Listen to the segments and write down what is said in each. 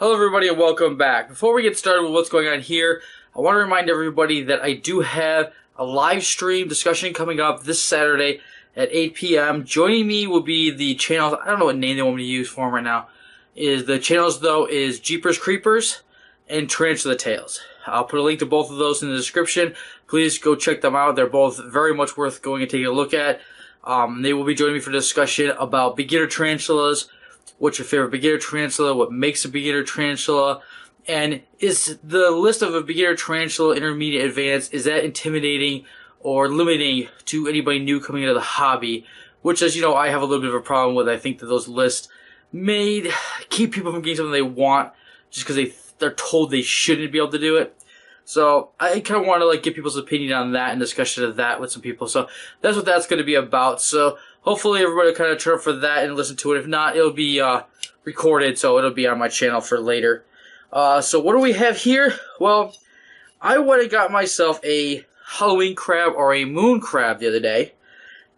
Hello everybody and welcome back. Before we get started with what's going on here, I want to remind everybody that I do have a live stream discussion coming up this Saturday at 8 p.m. Joining me will be the channels, I don't know what name they want me to use for them right now. The channels though is Jeepers Creepers and Tarantula Tales. I'll put a link to both of those in the description. Please go check them out. They're both very much worth going and taking a look at. They will be joining me for a discussion about beginner tarantulas. What's your favorite beginner tarantula? What makes a beginner tarantula? And is the list of a beginner tarantula, intermediate, advanced, is that intimidating or limiting to anybody new coming into the hobby? Which, as you know, I have a little bit of a problem with. I think that those lists may keep people from getting something they want just because they're told they shouldn't be able to do it. So I kind of want to get people's opinion on that and discussion of that with some people. So that's what that's going to be about. So hopefully everybody will kind of turn up for that and listen to it. If not, it'll be recorded, so it'll be on my channel for later. So what do we have here? Well, I went and got myself a Halloween crab or a moon crab the other day.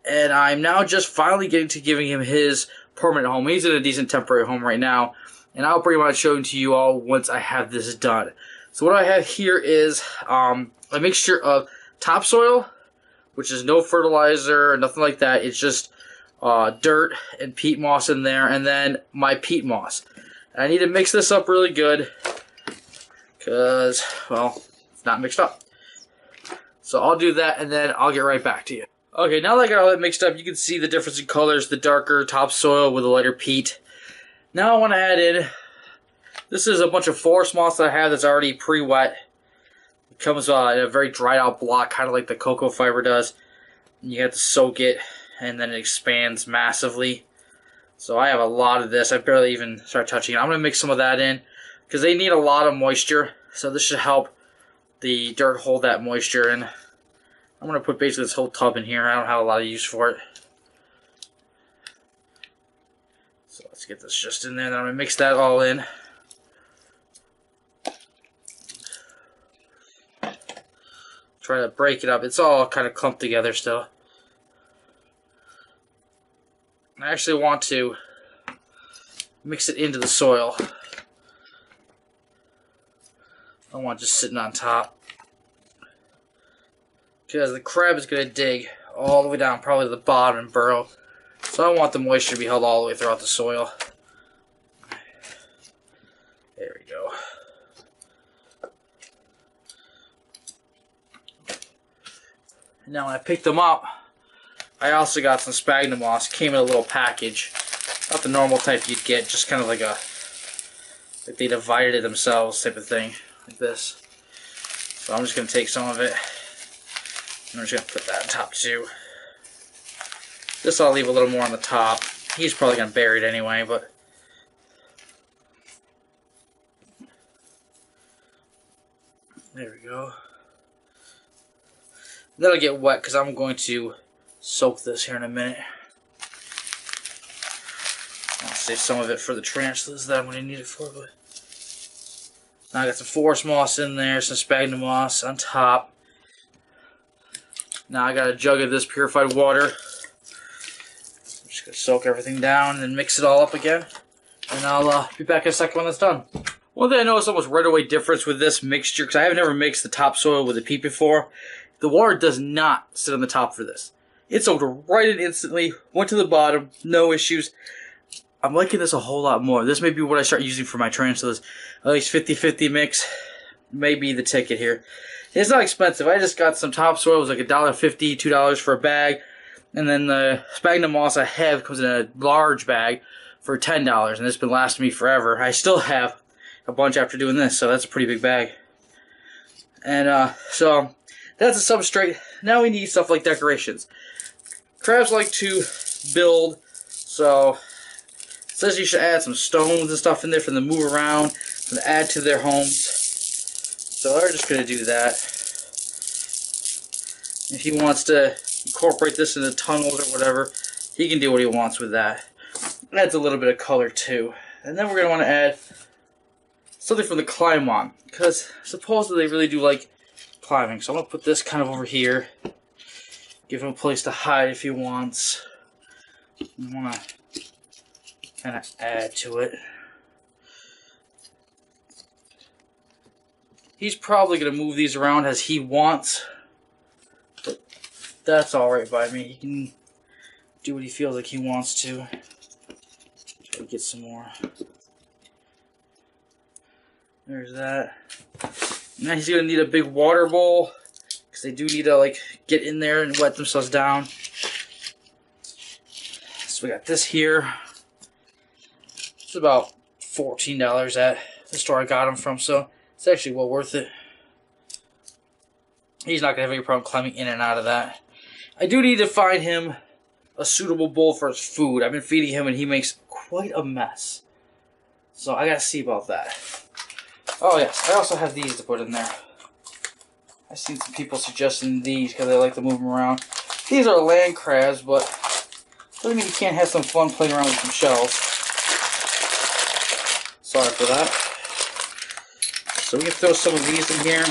And I'm now just finally getting to giving him his permanent home. He's in a decent temporary home right now. And I'll pretty much show him to you all once I have this done. So what I have here is a mixture of topsoil, which is no fertilizer or nothing like that. It's just dirt and peat moss in there, and then my peat moss. And I need to mix this up really good because, well, it's not mixed up. So I'll do that, and then I'll get right back to you. Okay, now that I got all that mixed up, you can see the difference in colors, the darker topsoil with the lighter peat. Now I want to add in, this is a bunch of forest moss that I have that's already pre-wet. It comes in a very dried out block, kind of like the cocoa fiber does. And you have to soak it, and then it expands massively. So I have a lot of this. I barely even start touching it. I'm going to mix some of that in, because they need a lot of moisture. So this should help the dirt hold that moisture. And I'm going to put basically this whole tub in here. I don't have a lot of use for it. So let's get this just in there. Then I'm going to mix that all in. Try to break it up. It's all kind of clumped together still. I actually want to mix it into the soil. I don't want it just sitting on top, because the crab is going to dig all the way down, probably to the bottom, and burrow. So I want the moisture to be held all the way throughout the soil. There we go. And now when I picked them up, I also got some Sphagnum Moss. Came in a little package. Not the normal type you'd get, just kind of like they divided it themselves type of thing. Like this. So I'm just going to take some of it. And I'm just going to put that on top too. This I'll leave a little more on the top. He's probably going to bury it anyway, but there we go. That'll get wet because I'm going to soak this here in a minute. I'll save some of it for the tarantulas that I'm going to need it for. But now I got some forest moss in there, some sphagnum moss on top. Now I got a jug of this purified water. I'm just going to soak everything down and then mix it all up again. And I'll be back in a second when that's done. One thing I noticed almost right away difference with this mixture, because I have never mixed the topsoil with the peat before. The water does not sit on the top for this. It soaked right in instantly, went to the bottom, no issues. I'm liking this a whole lot more. This may be what I start using for my tarantulas. At least 50-50 mix may be the ticket here. It's not expensive. I just got some topsoil. It was like $1.50, $2 for a bag. And then the sphagnum moss I have comes in a large bag for $10. And it's been lasting me forever. I still have a bunch after doing this, so that's a pretty big bag. And so that's a substrate. Now we need stuff like decorations. Crabs like to build, so it says you should add some stones and stuff in there for them to move around and add to their homes. So we're just going to do that. If he wants to incorporate this into tunnels or whatever, he can do what he wants with that. It adds a little bit of color too. And then we're going to want to add something for the climb on, because supposedly they really do like climbing. So I'm going to put this kind of over here. Give him a place to hide if he wants. I want to kind of add to it. He's probably going to move these around as he wants. But that's alright by me. He can do what he feels like he wants to. Try to get some more. There's that. Now he's going to need a big water bowl, because they do need to like get in there and wet themselves down. So we got this here. It's about $14 at the store I got him from, so it's actually well worth it. He's not going to have any problem climbing in and out of that. I do need to find him a suitable bowl for his food. I've been feeding him and he makes quite a mess. So I got to see about that. Oh yes, I also have these to put in there. I've seen some people suggesting these because they like to move them around. These are land crabs, but doesn't mean you can't have some fun playing around with some shells. Sorry for that. So we can throw some of these in here.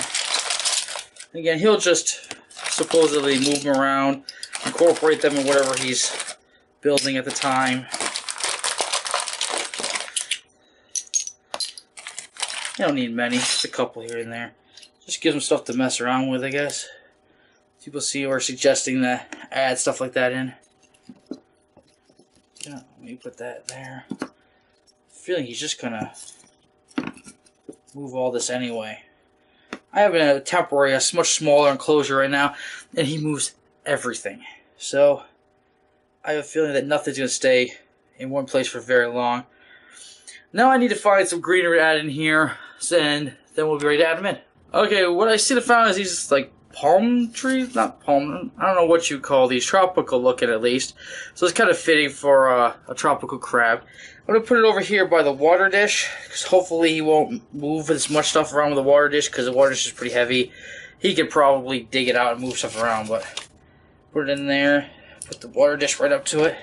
Again, he'll just supposedly move them around, incorporate them in whatever he's building at the time. You don't need many, just a couple here and there. Just gives them stuff to mess around with, I guess. People see or suggesting to add stuff like that in. Yeah, let me put that there. I'm feeling he's just gonna move all this anyway. I have a temporary, a much smaller enclosure right now, and he moves everything. So I have a feeling that nothing's gonna stay in one place for very long. Now I need to find some greenery to add in here, and then we'll be ready to add them in. Okay, what I see to found is these like palm trees, not palm, I don't know what you call these, tropical looking at least. So it's kind of fitting for a tropical crab. I'm going to put it over here by the water dish, because hopefully he won't move as much stuff around with the water dish, because the water dish is pretty heavy. He could probably dig it out and move stuff around, but put it in there, put the water dish right up to it.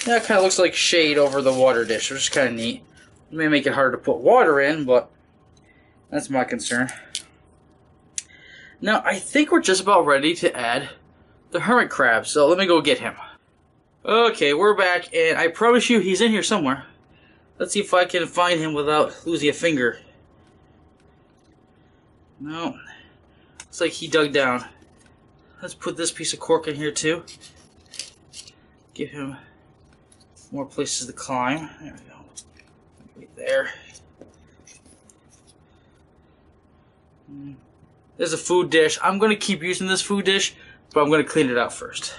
Yeah, it kind of looks like shade over the water dish, which is kind of neat. It may make it harder to put water in, but that's my concern. Now, I think we're just about ready to add the hermit crab, so let me go get him. Okay, we're back, and I promise you he's in here somewhere. Let's see if I can find him without losing a finger. No, looks like he dug down. Let's put this piece of cork in here too. Give him more places to climb. There we go. Right there. There's a food dish. I'm going to keep using this food dish, but I'm going to clean it out first.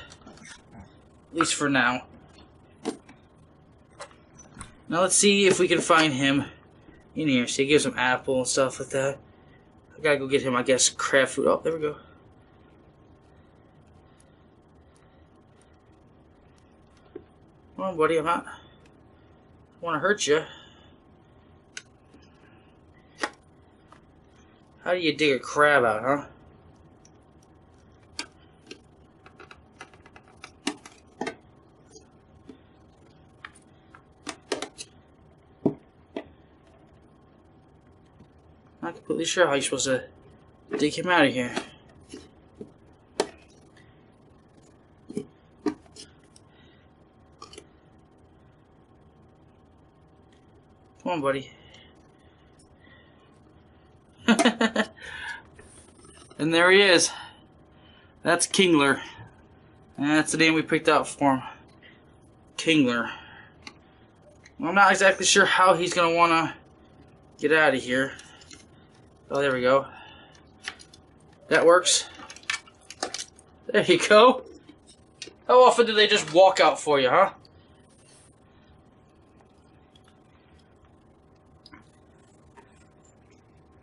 At least for now. Now let's see if we can find him in here. So he gives him apple and stuff like that. I gotta go get him, I guess, crab food. Oh, there we go. Come on, buddy, I want to hurt you. How do you dig a crab out, huh? Not completely sure how you're supposed to dig him out of here. Come on, buddy. And there he is. That's Kingler. And that's the name we picked out for him. Kingler. Well, I'm not exactly sure how he's going to want to get out of here. Oh, there we go. That works. There you go. How often do they just walk out for you, huh?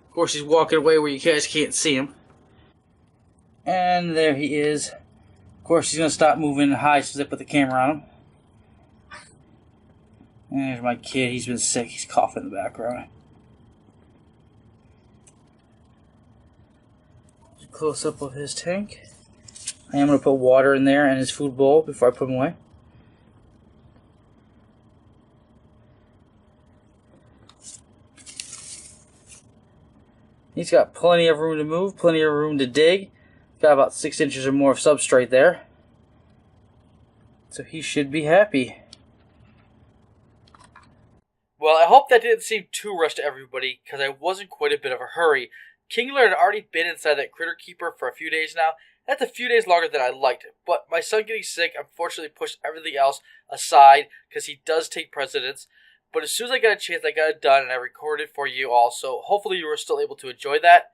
Of course, he's walking away where you guys can't see him. And there he is. Of course, he's going to stop moving and hide since I put the camera on him. And there's my kid. He's been sick. He's coughing in the background. Close up of his tank. I am going to put water in there and his food bowl before I put him away. He's got plenty of room to move, plenty of room to dig. Got about 6 inches or more of substrate there. So he should be happy. Well, I hope that didn't seem too rushed to everybody, because I was in quite a bit of a hurry. Kingler had already been inside that critter keeper for a few days now. That's a few days longer than I liked it, but my son getting sick unfortunately pushed everything else aside because he does take precedence. But as soon as I got a chance, I got it done and I recorded it for you all, so hopefully you were still able to enjoy that.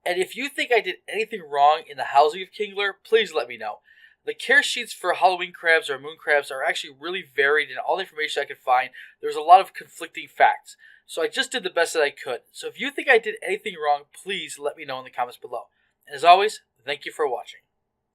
And if you think I did anything wrong in the housing of Kingler, please let me know. The care sheets for Halloween crabs or moon crabs are actually really varied, and all the information I could find, there's a lot of conflicting facts. So I just did the best that I could. So if you think I did anything wrong, please let me know in the comments below. And as always, thank you for watching.